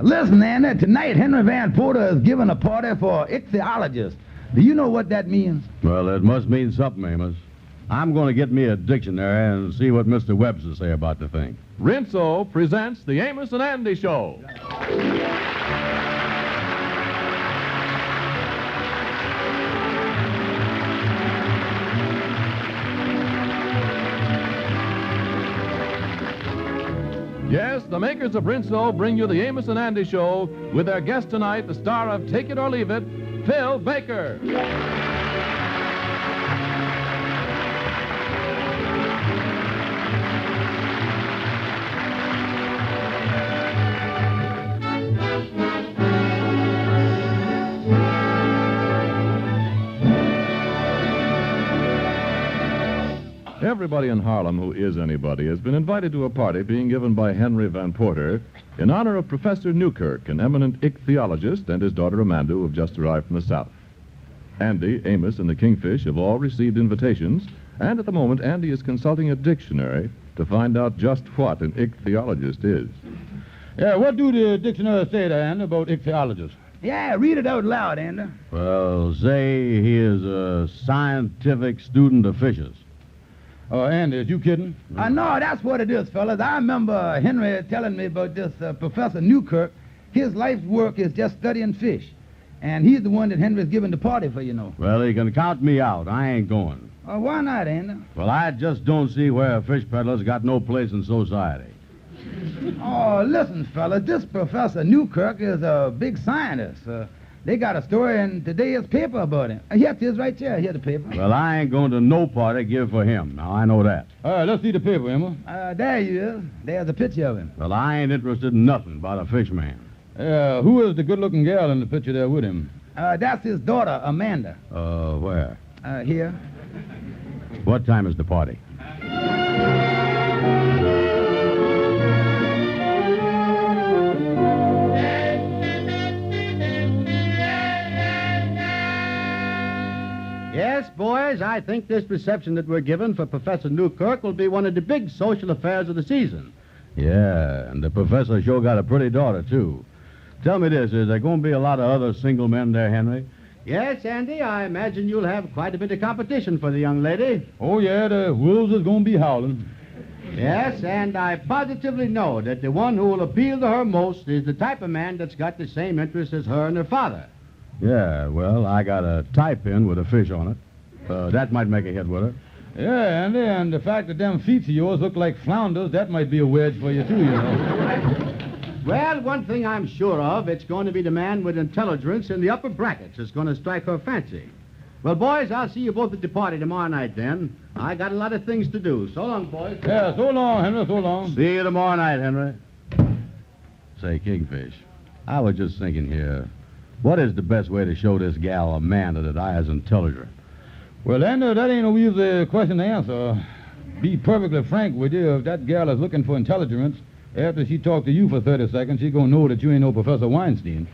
Listen, Andy, tonight Henry Van Porter is giving a party for ichthyologists. Do you know what that means? Well, it must mean something, Amos. I'm going to get me a dictionary and see what Mr. Webster say about the thing. Rinso presents the Amos and Andy Show. Yes, the makers of Rinso bring you the Amos and Andy Show with their guest tonight, the star of Take It or Leave It, Phil Baker. Everybody in Harlem who is anybody has been invited to a party being given by Henry Van Porter in honor of Professor Newkirk, an eminent ichthyologist, and his daughter Amanda, who have just arrived from the South. Andy, Amos, and the Kingfish have all received invitations, and at the moment Andy is consulting a dictionary to find out just what an ichthyologist is. Yeah, what do the dictionary say there, Andy, about ichthyologists? Yeah, read it out loud, Andy. Well, say he is a scientific student of fishes. Andy, is you kidding? No, that's what it is, fellas. I remember Henry telling me about this Professor Newkirk. His life's work is just studying fish. And he's the one that Henry's giving the party for, you know. Well, he can count me out. I ain't going. Why not, Andy? Well, I just don't see where a fish peddler's got no place in society. Oh, listen, fellas, this Professor Newkirk is a big scientist. They got a story in today's paper about him. Here it is right there. Here's the paper. Well, I ain't going to no party give for him. Now, I know that. All right, let's see the paper, Emma. There he is. There's a picture of him. Well, I ain't interested in nothing about a fish man. Who is the good-looking gal in the picture there with him? That's his daughter, Amanda. Where? Here. What time is the party? Yes, boys, I think this reception that we're given for Professor Newkirk will be one of the big social affairs of the season. Yeah, and the professor sure got a pretty daughter, too. Tell me this, is there going to be a lot of other single men there, Henry? Yes, Andy, I imagine you'll have quite a bit of competition for the young lady. Oh, yeah, the wolves is going to be howling. Yes, and I positively know that the one who will appeal to her most is the type of man that's got the same interests as her and her father. Yeah, well, I got a tie pin with a fish on it. That might make a hit with her. Yeah, Andy, and the fact that them feet of yours look like flounders, that might be a wedge for you, too, you know. Well, one thing I'm sure of, it's going to be the man with intelligence in the upper brackets that's going to strike her fancy. Well, boys, I'll see you both at the party tomorrow night, then. I got a lot of things to do. So long, boys. Yeah, so long, Henry, so long. See you tomorrow night, Henry. Say, Kingfish, I was just thinking here, what is the best way to show this gal Amanda that I is intelligent? Well, Andy, that ain't no easy question to answer. Be perfectly frank with you, if that gal is looking for intelligence, after she talked to you for 30 seconds, she's going to know that you ain't no Professor Weinstein.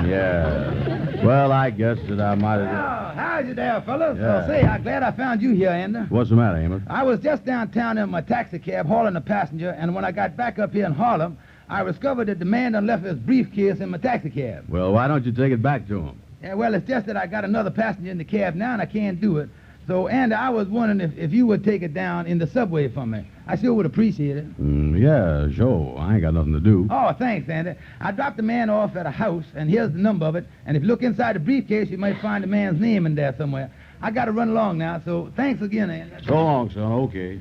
Yeah. Well, I guess that I might have... Oh, how's you there, fellas? Yeah. Say, I'm glad I found you here, Andy. What's the matter, Amos? I was just downtown in my taxi cab hauling a passenger, and when I got back up here in Harlem, I discovered that the man done left his briefcase in my taxi cab. Well, why don't you take it back to him? Yeah, well, it's just that I got another passenger in the cab now, and I can't do it. So, Andy, I was wondering if you would take it down in the subway for me. I sure would appreciate it. Yeah, sure. I ain't got nothing to do. Oh, thanks, Andy. I dropped the man off at a house, and here's the number of it. And if you look inside the briefcase, you might find the man's name in there somewhere. I got to run along now, so thanks again, Andy. So long, son. Okay.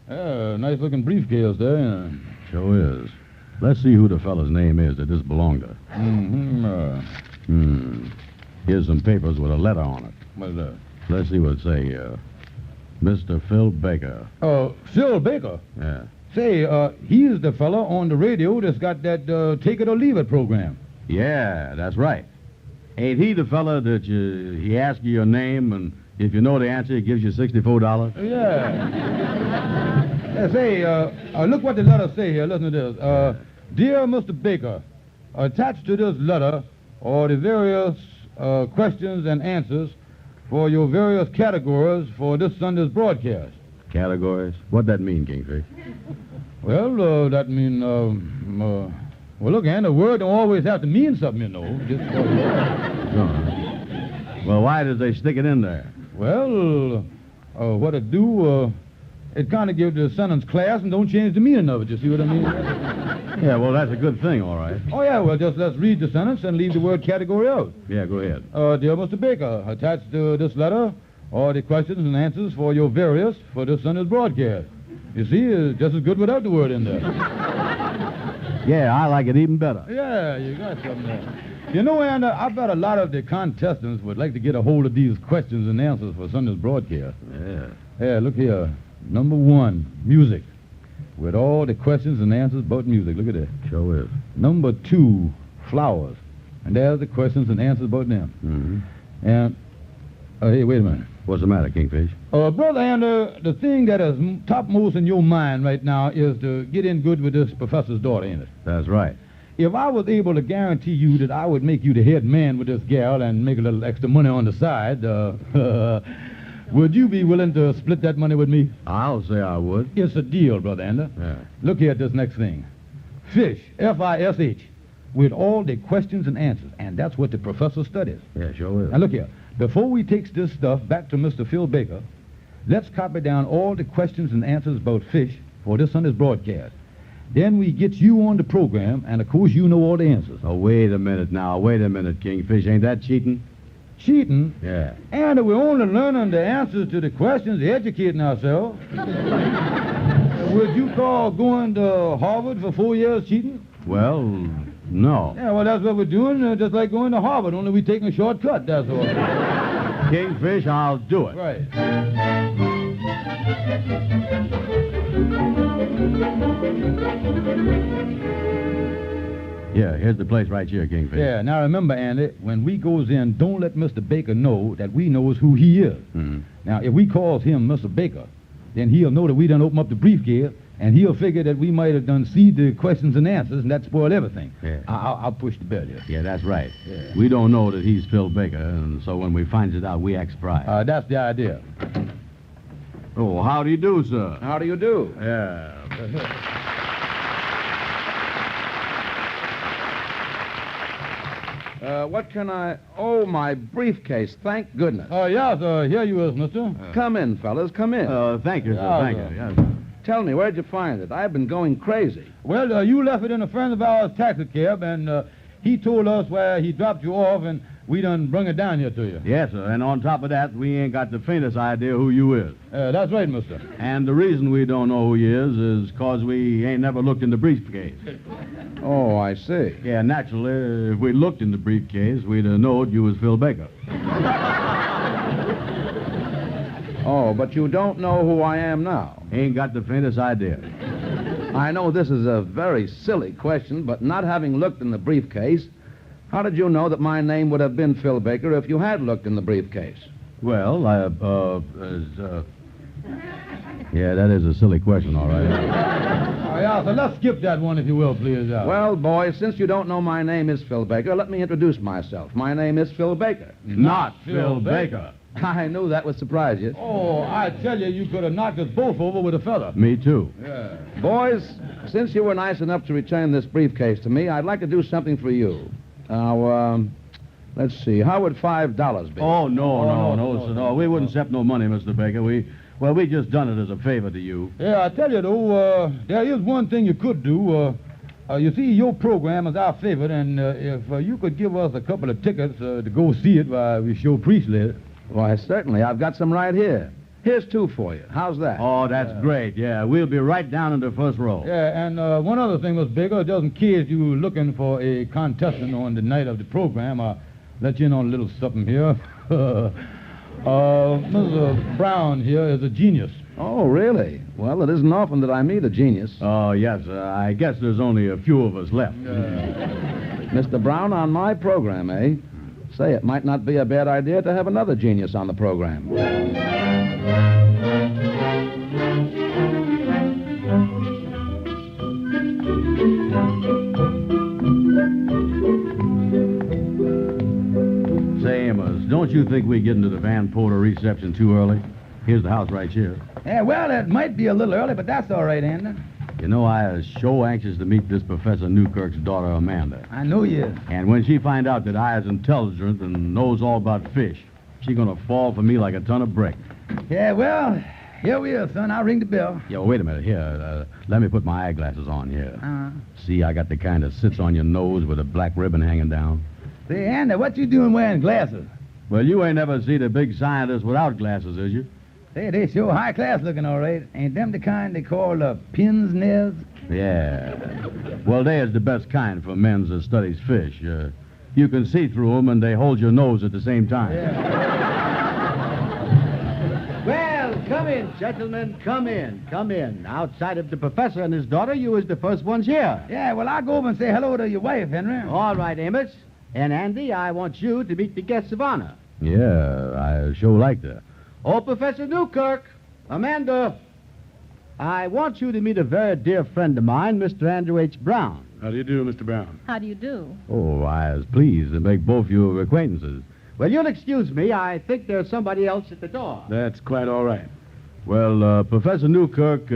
Yeah, nice-looking briefcase there, yeah. Sure is. Let's see who the fella's name is that this belonged to. Here's some papers with a letter on it. What's that? Let's see what it say here. Mr. Phil Baker. Phil Baker? Yeah. Say, he's the fella on the radio that's got that Take It or Leave It program. Yeah, that's right. Ain't he the fella that he asks you your name, and if you know the answer, he gives you $64? Yeah. Say, look what the letter say here. Listen to this. Dear Mr. Baker, attached to this letter are the various questions and answers for your various categories for this Sunday's broadcast. Categories? What'd that mean, Kingfish? Well, that mean, well, look, Andy, a word don't always have to mean something, you know. Just Well, why did they stick it in there? Well, what it do, it kind of gives the sentence class and don't change the meaning of it, you see what I mean? Yeah, well, that's a good thing, all right. Oh, yeah, well, just let's read the sentence and leave the word category out. Yeah, go ahead. Dear Mr. Baker, attached to this letter are the questions and answers for your various for this Sunday's broadcast. You see, it's just as good without the word in there. Yeah, I like it even better. Yeah, you got something there. You know, Andy, I bet a lot of the contestants would like to get a hold of these questions and answers for Sunday's broadcast. Yeah. Yeah, look here. Number 1, music. With all the questions and answers about music. Look at that. Sure is. Number 2, flowers. And there's the questions and answers about them. Mm-hmm. And, hey, wait a minute. What's the matter, Kingfish? Brother Andrew, the thing that is topmost in your mind right now is to get in good with this professor's daughter, ain't it? That's right. If I was able to guarantee you that I would make you the head man with this gal and make a little extra money on the side, would you be willing to split that money with me? I'll say I would. It's a deal, Brother Andrew. Yeah. Look here at this next thing. Fish, F-I-S-H, with all the questions and answers, and that's what the professor studies. Yeah, sure is. Now look here. Before we take this stuff back to Mr. Phil Baker, let's copy down all the questions and answers about fish for this Sunday's broadcast. Then we get you on the program, and of course you know all the answers. Oh, wait a minute now. Wait a minute, Kingfish. Ain't that cheating? Cheating? Yeah. And we're only learning the answers to the questions, educating ourselves. Would you call going to Harvard for 4 years cheating? Well, no. Yeah, well, that's what we're doing, just like going to Harvard, only we're taking a shortcut, that's all. Kingfish, I'll do it. Right. Yeah, here's the place right here, Kingfish. Yeah, now remember, Andy, when we goes in, don't let Mr. Baker know that we knows who he is. Mm-hmm. Now, if we calls him Mr. Baker, then he'll know that we done open up the briefcase, and he'll figure that we might have done see the questions and answers, and that spoil everything. Yeah. I'll push the bell here. Yeah, that's right. Yeah. We don't know that he's Phil Baker, and so when we find it out, we act surprised. That's the idea. Oh, how do you do, sir? How do you do? Yeah. What can I... Oh, my briefcase. Thank goodness. Yes, here you is, mister. Come in, fellas. Come in. Thank you, sir. Yeah, Thank sir. you. Yes. Tell me, where'd you find it? I've been going crazy. Well, you left it in a friend of ours' taxi cab, and he told us where he dropped you off, and we done brung it down here to you. Yes, sir. And on top of that, we ain't got the faintest idea who you is. That's right, mister. And the reason we don't know who he is 'cause we ain't never looked in the briefcase. Oh, I see. Yeah, naturally, if we looked in the briefcase, we'd have known you was Phil Baker. Oh, but you don't know who I am now. Ain't got the faintest idea. I know this is a very silly question, but not having looked in the briefcase, how did you know that my name would have been Phil Baker if you had looked in the briefcase? Well, yeah, that is a silly question, all right. Yeah, so let's skip that one, if you will, please. Well, boys, since you don't know my name is Phil Baker, let me introduce myself. My name is Phil Baker. Not Phil Baker. I knew that would surprise you. Oh, I tell you could have knocked us both over with a feather. Me too. Yeah. Boys, since you were nice enough to return this briefcase to me, I'd like to do something for you. Now, let's see. How would $5 be? Oh, no, sir, no. We wouldn't accept no money, Mr. Baker. We just done it as a favor to you. Yeah, I tell you, though, there is one thing you could do. You see, your program is our favorite, and if you could give us a couple of tickets to go see it while we show Priestley. Why, certainly. I've got some right here. Here's 2 for you. How's that? Oh, that's great. Yeah, we'll be right down in the first row. Yeah, and one other thing, Miss Baker, just in case you're looking for a contestant on the night of the program, I'll let you in on a little something here. Mr. Brown here is a genius. Oh, really? Well, it isn't often that I meet a genius. Oh, yes. I guess there's only a few of us left. Mr. Brown on my program, eh? Say, it might not be a bad idea to have another genius on the program. Say, Amos, don't you think we get into the Van Porter reception too early? Here's the house right here. Yeah, well, it might be a little early, but that's all right, Andy. You know, I was so anxious to meet this Professor Newkirk's daughter, Amanda. I know you is. And when she find out that I is intelligent and knows all about fish, she gonna fall for me like a ton of brick. Yeah, well, here we are, son. I'll ring the bell. Yo, wait a minute. Here, let me put my eyeglasses on here. Uh-huh. See, I got the kind that sits on your nose with a black ribbon hanging down. Say, Andy, what you doing wearing glasses? Well, you ain't never seen a big scientist without glasses, is you? Say, they sure high class looking, all right. Ain't them the kind they call pin's nez? Yeah. Well, they is the best kind for men that studies fish. You can see through them, and they hold your nose at the same time. Well, come in, gentlemen. Come in. Outside of the professor and his daughter, you was the first ones here. Yeah, well, I'll go over and say hello to your wife, Henry. All right, Amos. And Andy, I want you to meet the guests of honor. Yeah, I sure like that. Oh, Professor Newkirk, Amanda, I want you to meet a very dear friend of mine, Mr. Andrew H. Brown. How do you do, Mr. Brown? How do you do? Oh, I was pleased to make both your acquaintances. Well, you'll excuse me. I think there's somebody else at the door. That's quite all right. Well, Professor Newkirk,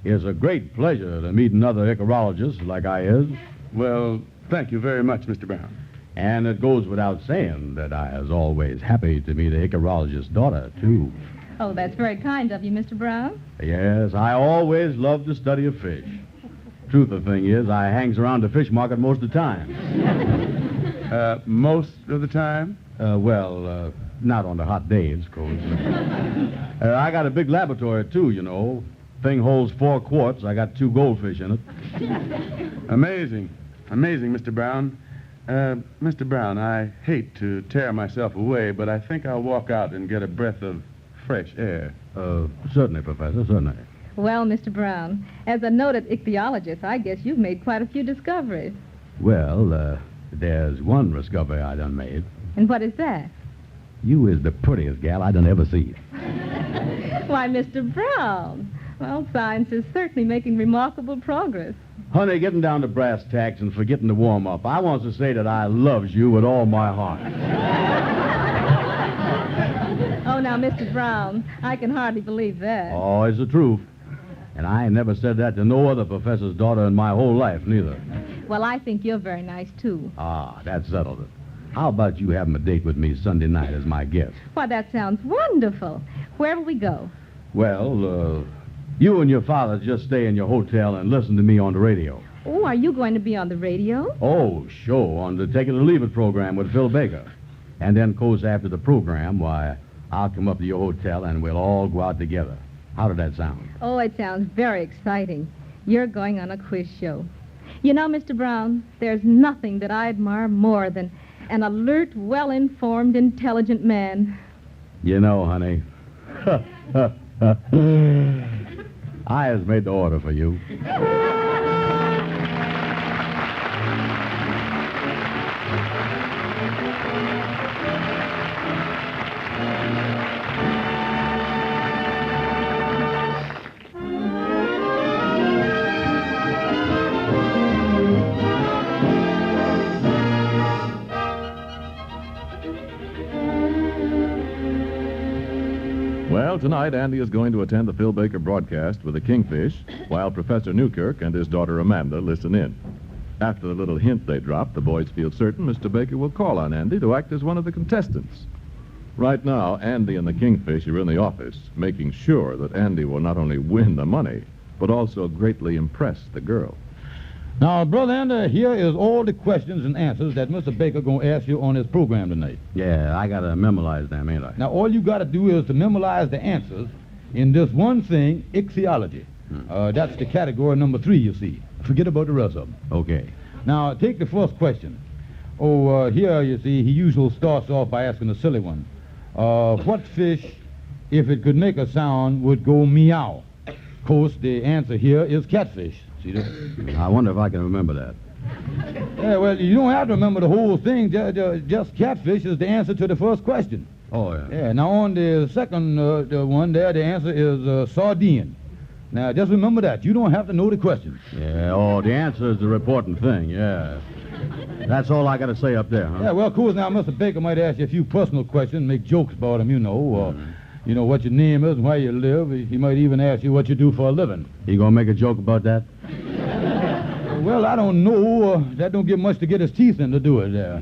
it's a great pleasure to meet another ichthyologist like I is. Well, thank you very much, Mr. Brown. And it goes without saying that I is always happy to meet a ichthyologist's daughter, too. Oh, that's very kind of you, Mr. Brown. Yes, I always love the study of fish. Truth of the thing is, I hangs around the fish market most of the time. Most of the time? Not on the hot days, of course. I got a big laboratory, too, you know. Thing holds 4 quarts. I got 2 goldfish in it. Amazing, Mr. Brown. Mr. Brown, I hate to tear myself away, but I think I'll walk out and get a breath of fresh air. Certainly, Professor, certainly. Well, Mr. Brown, as a noted ichthyologist, I guess you've made quite a few discoveries. Well, there's one discovery I done made. And what is that? You is the prettiest gal I done ever seen. Why, Mr. Brown, well, science is certainly making remarkable progress. Honey, getting down to brass tacks and forgetting to warm up, I want to say that I loves you with all my heart. Oh, now, Mr. Brown, I can hardly believe that. Oh, it's the truth. And I ain't never said that to no other professor's daughter in my whole life, neither. Well, I think you're very nice, too. Ah, that settled it. How about you having a date with me Sunday night as my guest? Why, that sounds wonderful. Where will we go? Well, you and your father just stay in your hotel and listen to me on the radio. Oh, are you going to be on the radio? Oh, sure, on the Take It or Leave It program with Phil Baker. And then, of course, after the program, why, I'll come up to your hotel and we'll all go out together. How did that sound? Oh, it sounds very exciting. You're going on a quiz show. You know, Mr. Brown, there's nothing that I admire more than an alert, well-informed, intelligent man. You know, honey, I has made the order for you. Well, tonight, Andy is going to attend the Phil Baker broadcast with a kingfish, while Professor Newkirk and his daughter Amanda listen in. After the little hint they drop, the boys feel certain Mr. Baker will call on Andy to act as one of the contestants. Right now, Andy and the kingfish are in the office, making sure that Andy will not only win the money, but also greatly impress the girl. Now, Brother Andy, here is all the questions and answers that Mr. Baker going to ask you on his program tonight. Yeah, I got to memorize them, ain't I? Now, all you got to do is to memorize the answers in this one thing, ichthyology. That's the category number 3, you see. Forget about the rest of them. Okay. Now, take the first question. Here, you see, he usually starts off by asking a silly one. What fish, if it could make a sound, would go meow? Of course, the answer here is catfish. See that? I wonder if I can remember that. Yeah, well, you don't have to remember the whole thing. Just catfish is the answer to the first question. Oh, yeah. Yeah, now on the second one there, the answer is sardine. Now, just remember that. You don't have to know the question. Yeah, the answer is the important thing, yeah. That's all I got to say up there, huh? Yeah, well, of course, now, Mr. Baker might ask you a few personal questions, make jokes about him, you know. You know what your name is and where you live. He might even ask you what you do for a living. You gonna make a joke about that? Well, I don't know. That don't give much to get his teeth in to do it there.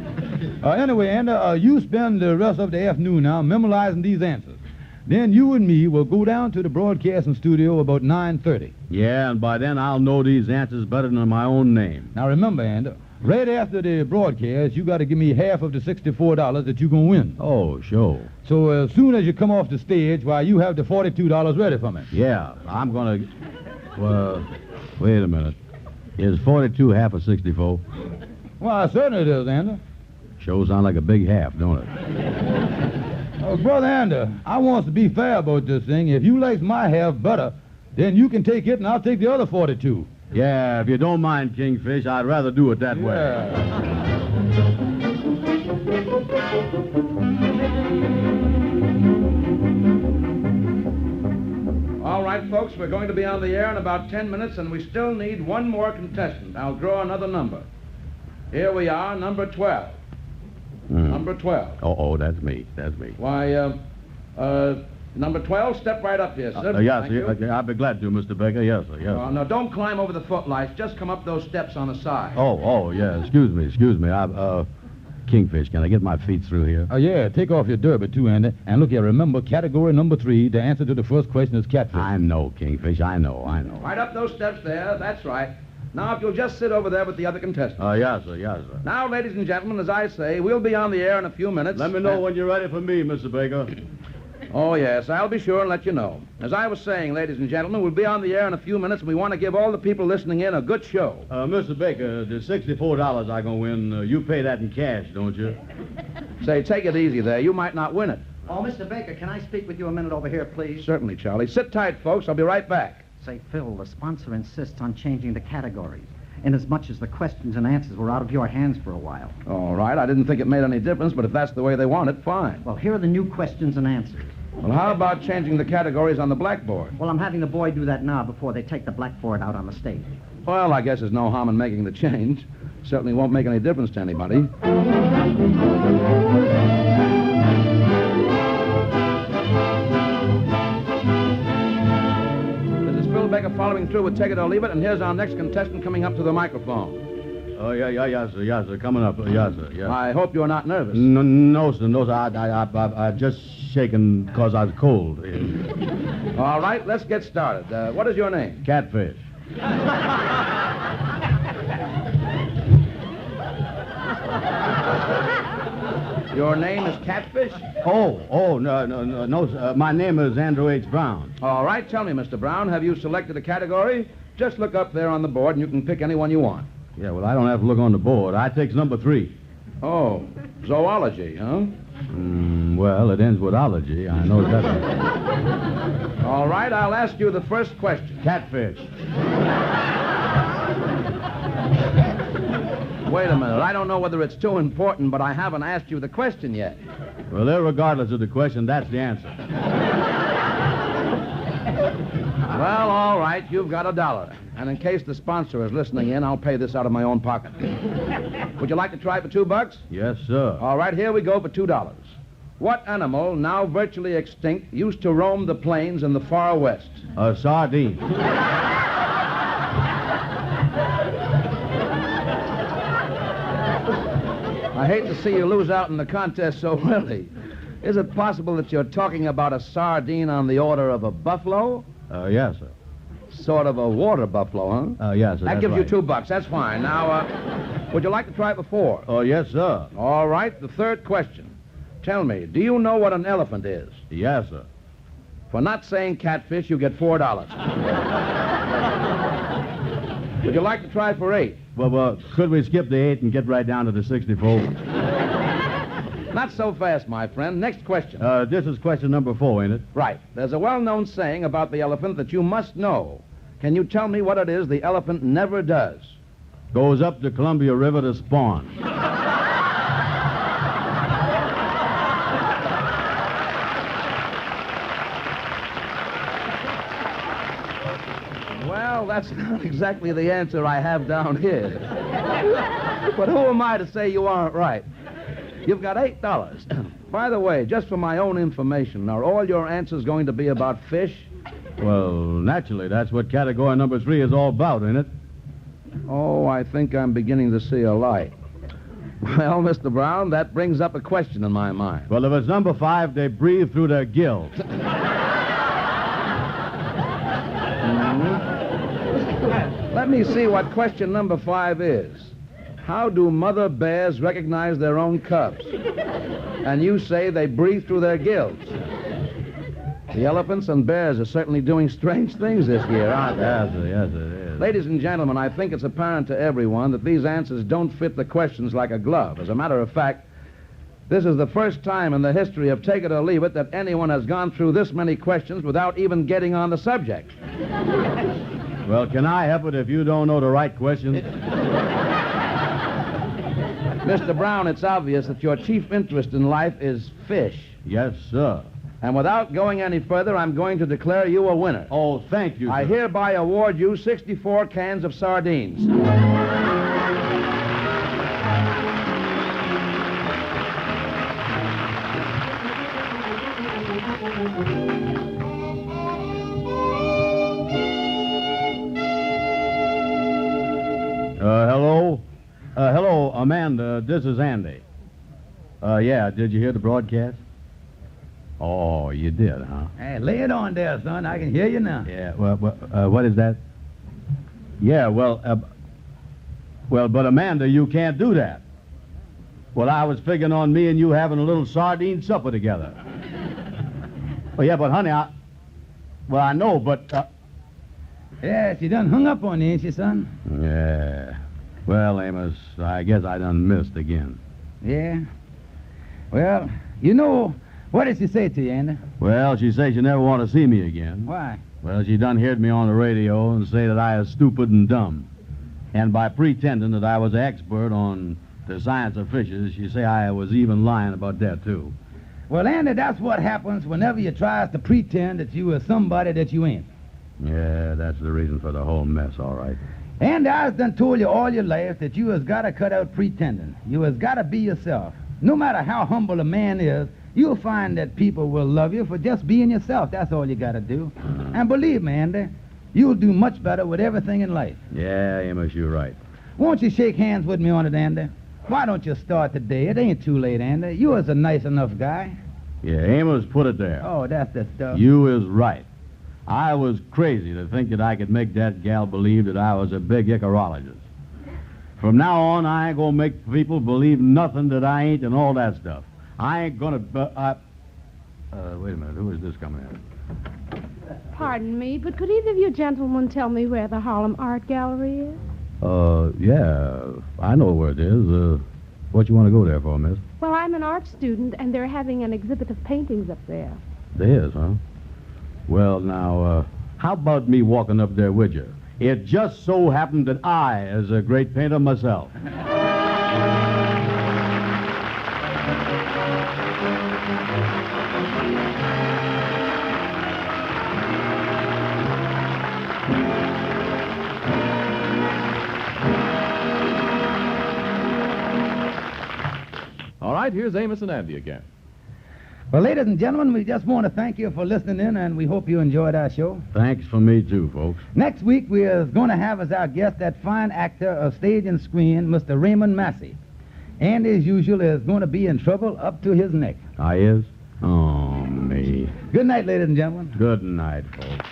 Anyway, Andy, you spend the rest of the afternoon now memorizing these answers. Then you and me will go down to the broadcasting studio about 9:30. Yeah, and by then I'll know these answers better than my own name. Now remember, Andy, right after the broadcast, you got to give me half of the $64 that you're going to win. Oh, sure. So as soon as you come off the stage, why, you have the $42 ready for me. Yeah, I'm gonna... Well, wait a minute. Is 42 half of 64? Why, certainly it is, Andy. Sure sound like a big half, don't it? Brother Andy, I want to be fair about this thing. If you like my half better, then you can take it and I'll take the other 42. Yeah, if you don't mind, Kingfish, I'd rather do it that way. All right, folks, we're going to be on the air in about 10 minutes, and we still need one more contestant. I'll draw another number. Here we are, number 12. Number 12. Oh, that's me. That's me. Why, number 12, step right up here, sir. Yes, Thank you. I'll be glad to, Mr. Baker. Yes, sir. Yes. No, don't climb over the footlights. Just come up those steps on the side. Oh, yeah. Excuse me. Kingfish, can I get my feet through here? Yeah, take off your derby, too, Andy. And look here, remember, category number 3, the answer to the first question is catfish. I know, Kingfish. I know. Right up those steps there. That's right. Now, if you'll just sit over there with the other contestants. Yes, sir. Now, ladies and gentlemen, as I say, we'll be on the air in a few minutes. Let me know when you're ready for me, Mr. Baker. Oh, yes, I'll be sure and let you know. As I was saying, ladies and gentlemen, we'll be on the air in a few minutes, and we want to give all the people listening in a good show. Mr. Baker, the $64 I'm going to win, you pay that in cash, don't you? Say, take it easy there. You might not win it. Oh, Mr. Baker, can I speak with you a minute over here, please? Certainly, Charlie. Sit tight, folks. I'll be right back. Say, Phil, the sponsor insists on changing the categories, inasmuch as the questions and answers were out of your hands for a while. All right. I didn't think it made any difference, but if that's the way they want it, fine. Well, here are the new questions and answers. Well, how about changing the categories on the blackboard? Well, I'm having the boy do that now before they take the blackboard out on the stage. Well, I guess there's no harm in making the change. Certainly won't make any difference to anybody. This is Phil Baker following through with Take It or Leave It, and here's our next contestant coming up to the microphone. Oh, yes, sir. Coming up. Yes, sir. Yes. I hope you're not nervous. No, sir. I just shaken because I was cold. All right, let's get started. What is your name? Catfish. Your name is Catfish? Oh, no, sir. My name is Andrew H. Brown. All right, tell me, Mr. Brown, have you selected a category? Just look up there on the board and you can pick any one you want. Yeah, well, I don't have to look on the board. I takes number 3. Oh, zoology, huh? Well, it ends with ology. I know that. All right, I'll ask you the first question. Catfish. Wait a minute. I don't know whether it's too important, but I haven't asked you the question yet. Well, irregardless of the question, that's the answer. Well, all right, you've got $1. And in case the sponsor is listening in, I'll pay this out of my own pocket. Would you like to try for $2? Yes, sir. All right, here we go for $2. What animal, now virtually extinct, used to roam the plains in the far west? A sardine. I hate to see you lose out in the contest so early. Is it possible that you're talking about a sardine on the order of a buffalo? Yes, sir. Sort of a water buffalo, huh? Yes, sir. That gives right. you $2. That's fine. Now, would you like to try it for 4? Oh, yes, sir. All right, the third question. Tell me, do you know what an elephant is? Yes, sir. For not saying catfish, you get $4. Would you like to try for 8? Well, could we skip the 8 and get right down to the 64? Not so fast, my friend. Next question. This is question number 4, ain't it? Right. There's a well-known saying about the elephant that you must know. Can you tell me what it is the elephant never does? Goes up the Columbia River to spawn. Well, that's not exactly the answer I have down here. But who am I to say you aren't right? You've got $8. By the way, just for my own information, are all your answers going to be about fish? Well, naturally, that's what category number 3 is all about, ain't it? Oh, I think I'm beginning to see a light. Well, Mr. Brown, that brings up a question in my mind. Well, if it's number 5, they breathe through their gills. Let me see what question number 5 is. How do mother bears recognize their own cubs? And you say they breathe through their gills. The elephants and bears are certainly doing strange things this year, aren't they? Yes, it is. Ladies and gentlemen, I think it's apparent to everyone that these answers don't fit the questions like a glove. As a matter of fact, this is the first time in the history of Take It or Leave It that anyone has gone through this many questions without even getting on the subject. Well, can I help it if you don't know the right questions? Mr. Brown, it's obvious that your chief interest in life is fish. Yes, sir. And without going any further, I'm going to declare you a winner. Oh, thank you, sir. I hereby award you 64 cans of sardines. Hello? Hello, Amanda. This is Andy. Yeah, did you hear the broadcast? Oh, you did, huh? Hey, lay it on there, son. I can hear you now. Yeah, well, what is that? Yeah, well, but Amanda, you can't do that. Well, I was figuring on me and you having a little sardine supper together. Well, yeah, but honey, I know, but... Yeah, she done hung up on you, ain't she, son? Yeah. Well, Amos, I guess I done missed again. Yeah. Well, you know, what did she say to you, Andy? Well, she says she never want to see me again. Why? Well, she done heard me on the radio and say that I is stupid and dumb. And by pretending that I was an expert on the science of fishes, she say I was even lying about that, too. Well, Andy, that's what happens whenever you tries to pretend that you are somebody that you ain't. Yeah, that's the reason for the whole mess, all right. Andy, I've done told you all your life that you has got to cut out pretending. You has got to be yourself. No matter how humble a man is, you'll find that people will love you for just being yourself. That's all you got to do. And believe me, Andy, you'll do much better with everything in life. Yeah, Amos, you're right. Won't you shake hands with me on it, Andy? Why don't you start today? It ain't too late, Andy. You is a nice enough guy. Yeah, Amos, put it there. Oh, that's the stuff. You is right. I was crazy to think that I could make that gal believe that I was a big ichthyologist. From now on, I ain't gonna make people believe nothing that I ain't and all that stuff. I ain't gonna... wait a minute. Who is this coming in? Pardon me, but could either of you gentlemen tell me where the Harlem Art Gallery is? Yeah, I know where it is. What you want to go there for, miss? Well, I'm an art student, and they're having an exhibit of paintings up there. There is, huh? Well, now, how about me walking up there with you? It just so happened that I is a great painter myself. All right, here's Amos and Andy again. Well, ladies and gentlemen, we just want to thank you for listening in, and we hope you enjoyed our show. Thanks for me, too, folks. Next week, we are going to have as our guest that fine actor of stage and screen, Mr. Raymond Massey. And, as usual, is going to be in trouble up to his neck. I is? Oh, me. Good night, ladies and gentlemen. Good night, folks.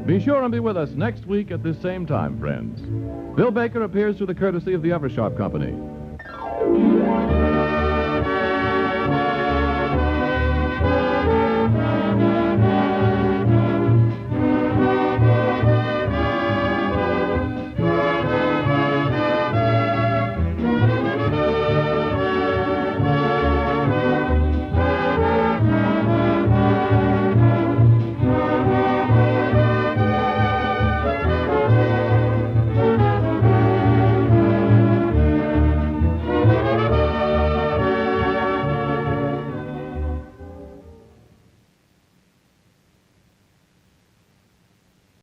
Be sure and be with us next week at this same time, friends. Bill Baker appears through the courtesy of the Eversharp Company.